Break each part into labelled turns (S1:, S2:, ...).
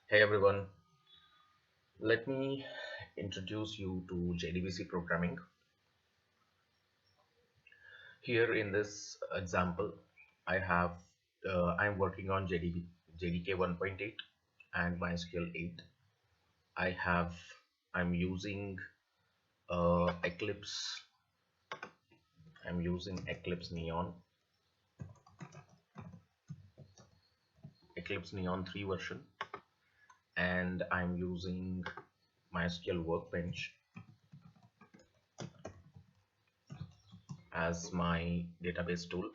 S1: Hey everyone, let me introduce you to JDBC programming. Here in this example, I'm working on JDK 1.8 and MySQL 8. I have I'm using Eclipse. I'm using Eclipse Neon 3 version, and I'm using MySQL Workbench as my database tool.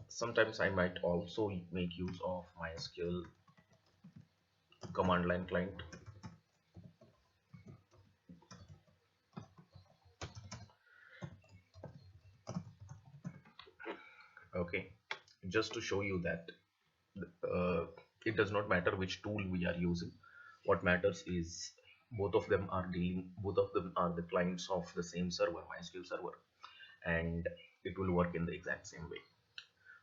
S1: Sometimes I might also make use of MySQL command line client. Okay, just to show you that uh, it does not matter which tool we are using. What matters is both of them are the clients of the same server, MySQL server, and it will work in the exact same way.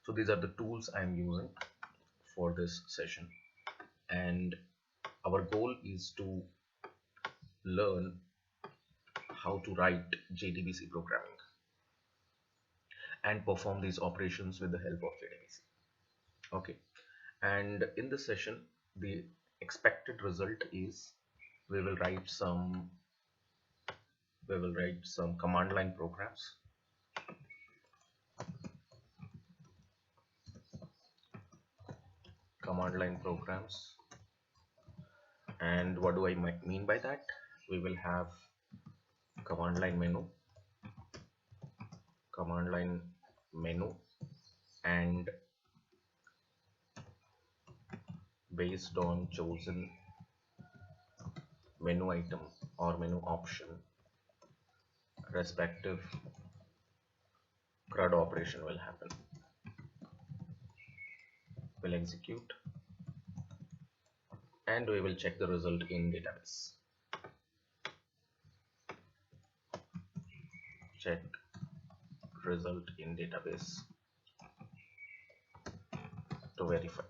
S1: So these are the tools I'm using for this session, and our goal is to learn how to write JDBC programming and perform these operations with the help of JDBC. Okay, and in this session the expected result is we will write some command line programs, and what do I mean by that? We will have command line menu command line menu and based on chosen menu item or menu option, respective CRUD operation will happen, will execute, and we will check the result in database. Check result in database to verify.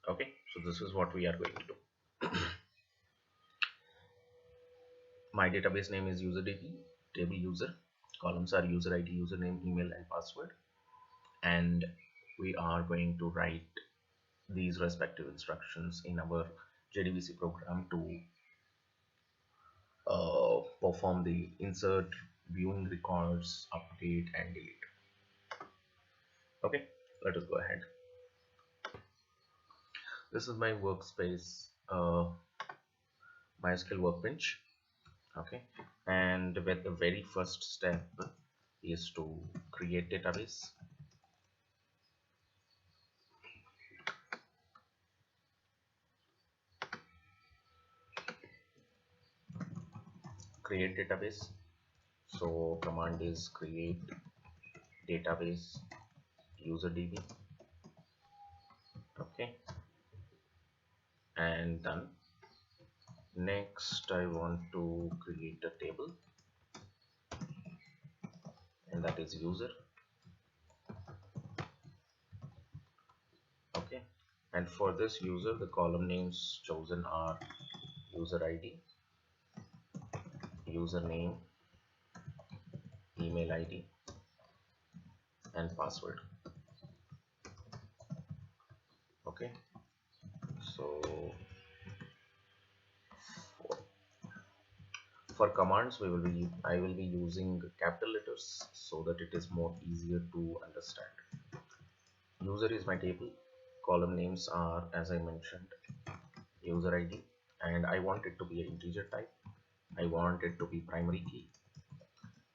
S1: Okay, so this is what we are going to do. My database name is userdb, table user, columns are user ID, username, email, and password, and we are going to write these respective instructions in our JDBC program to perform the insert, viewing records, update, and delete. Okay, let us go ahead. This is my workspace, MySQL Workbench. Okay, and with the very first step is to create database. So command is create database userdb. Okay, and done. Next I want to create a table, and that is user. Okay, and for this user the column names chosen are user ID, username, email ID, and password. Okay, so for commands I will be using capital letters so that it is more easier to understand. User is my table, column names are, as I mentioned, user ID, and I want it to be an integer type. I want it to be primary key,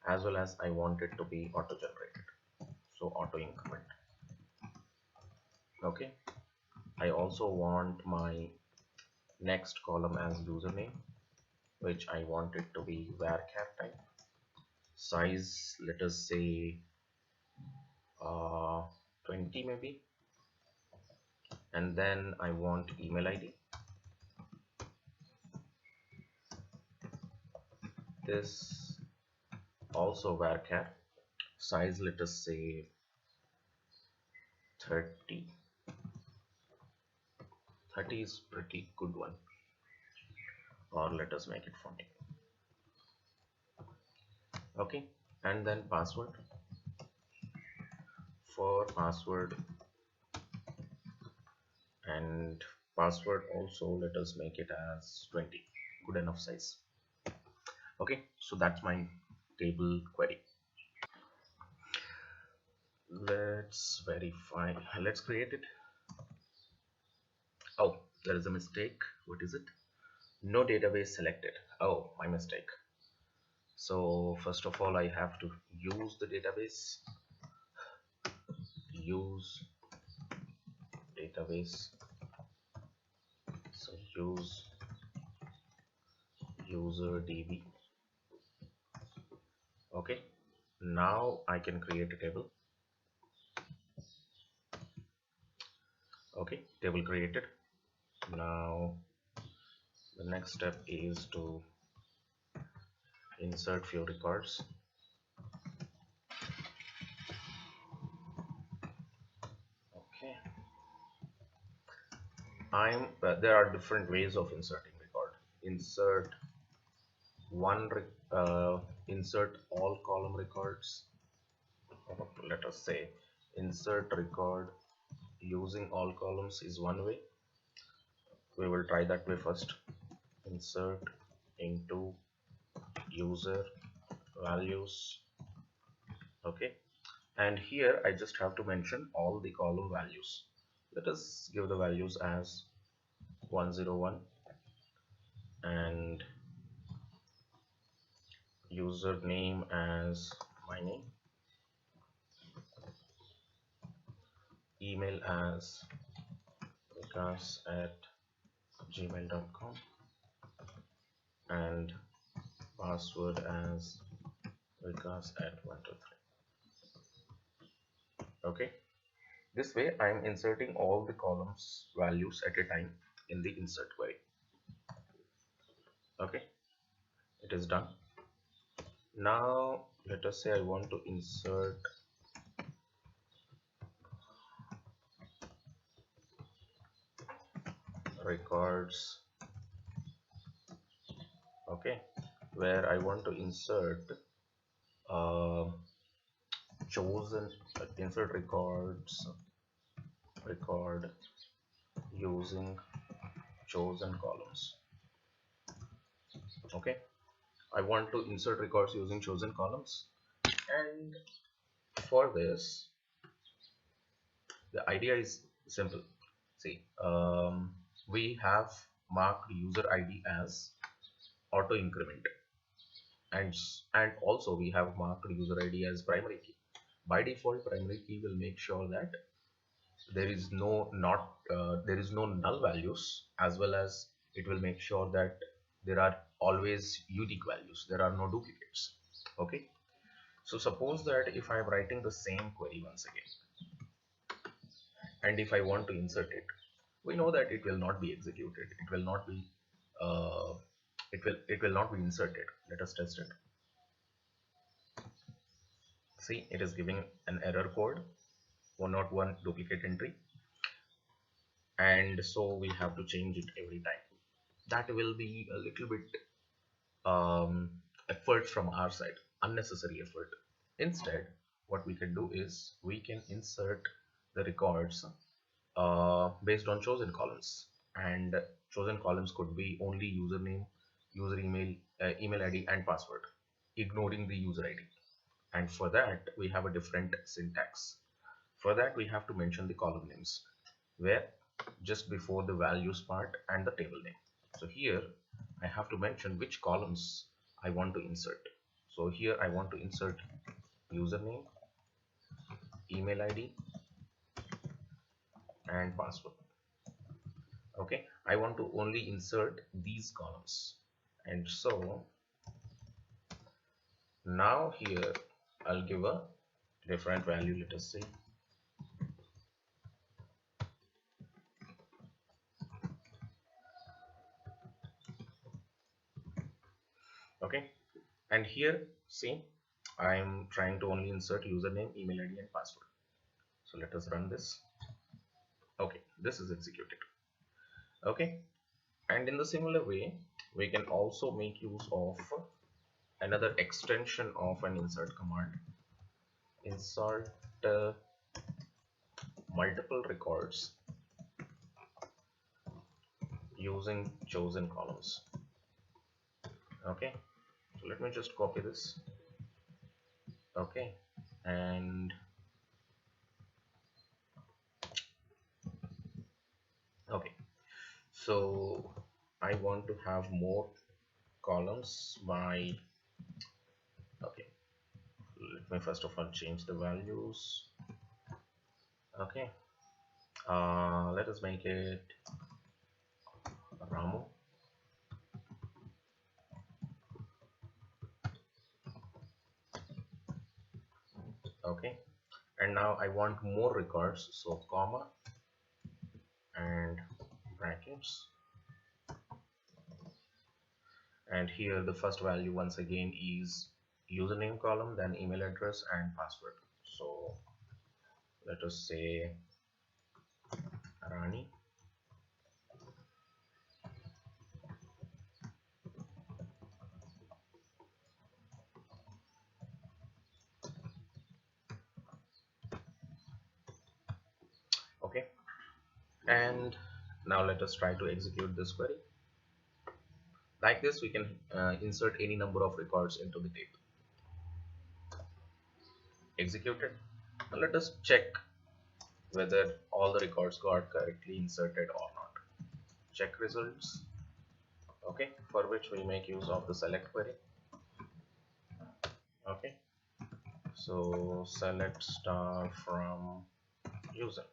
S1: as well as I want it to be auto generated, so auto increment. Okay, I also want my next column as username, which I want it to be varchar type, size let us say 20 maybe, and then I want email ID. This also varchar, size let us say 30, 30 is pretty good one, or let us make it 40. Okay, and then password. For password and password also, let us make it as 20, good enough size. Okay, so that's my table query. Let's verify, let's create it. Oh, there is a mistake. What is it? No database selected. Oh, my mistake. So first of all, I have to use the database. Use database. So use user DB. Okay, now I can create a table. Okay, table created. Now the next step is to insert few records. Okay, there are different ways of inserting record. Insert all column records. Let us say insert record using all columns is one way. We will try that way first. Insert into user values. Okay, and here I just have to mention all the column values. Let us give the values as 101 and username as my name, email as vikas@gmail.com, and password as vikas@123. Okay, this way I am inserting all the columns values at a time in the insert query. Okay, it is done. Now let us say I want to insert records. Okay, where I want to insert chosen insert record using chosen columns. Okay, I want to insert records using chosen columns, and for this the idea is simple. See, we have marked user ID as auto increment, and also we have marked user ID as primary key. By default, primary key will make sure that there is there is no null values, as well as it will make sure that there are always unique values, there are no duplicates. Okay, so suppose that if I am writing the same query once again, and if I want to insert it, we know that it will not be executed, it will not be uh, it will not be inserted. Let us test it. See, it is giving an error code 101 duplicate entry, and so we have to change it every time. That will be a little bit effort from our side, unnecessary effort. Instead, what we can do is we can insert the records based on chosen columns, and chosen columns could be only username, user email, email ID and password, ignoring the user ID. And for that we have a different syntax. For that we have to mention the column names, where just before the values part and the table name. So here I have to mention which columns I want to insert. So here I want to insert username, email ID and password. Okay, I want to only insert these columns, and so now here I'll give a different value. Let us say okay, and here see, I'm trying to only insert username, email ID and password. So let us run this. Okay, this is executed. Okay, and in the similar way we can also make use of another extension of an insert command. Insert multiple records using chosen columns. Okay, so let me just copy this. Okay, and okay, so I want to have more columns by, okay, let me first of all change the values. Okay, let us make it Ramu. Okay, and now I want more records, so comma and brackets, and here the first value once again is username column, then email address and password. So let us say Rani. Okay, and now let us try to execute this query. Like this we can insert any number of records into the table. Executed. Now let us check whether all the records got correctly inserted or not. Check results. Okay, for which we make use of the select query. Okay, so select star from user,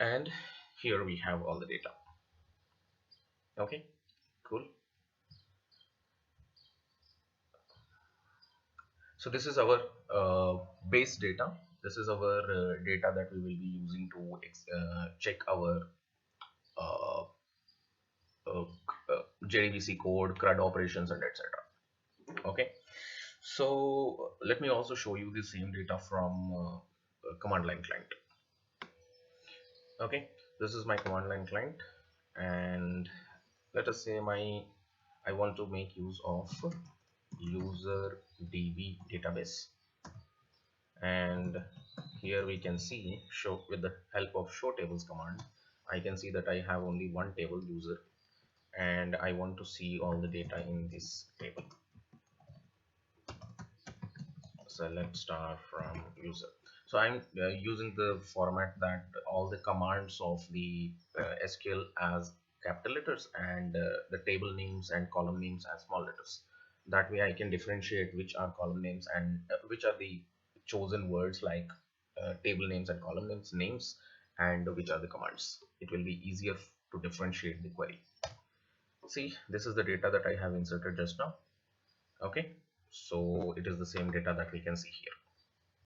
S1: and here we have all the data. Okay, cool. So this is our base data. This is our data that we will be using to check our uh, JDBC code, CRUD operations, and etc. Okay, so let me also show you the same data from command line client. Okay, this is my command line client, and let us say I want to make use of user DB database, and here we can see show with the help of show tables command. I can see that I have only one table user, and I want to see all the data in this table. Select star from user. So I'm using the format that all the commands of the SQL as capital letters, and the table names and column names as small letters. That way I can differentiate which are column names and which are the chosen words, like table names and column names, and which are the commands. It will be easier to differentiate the query. See, this is the data that I have inserted just now. Okay, so it is the same data that we can see here.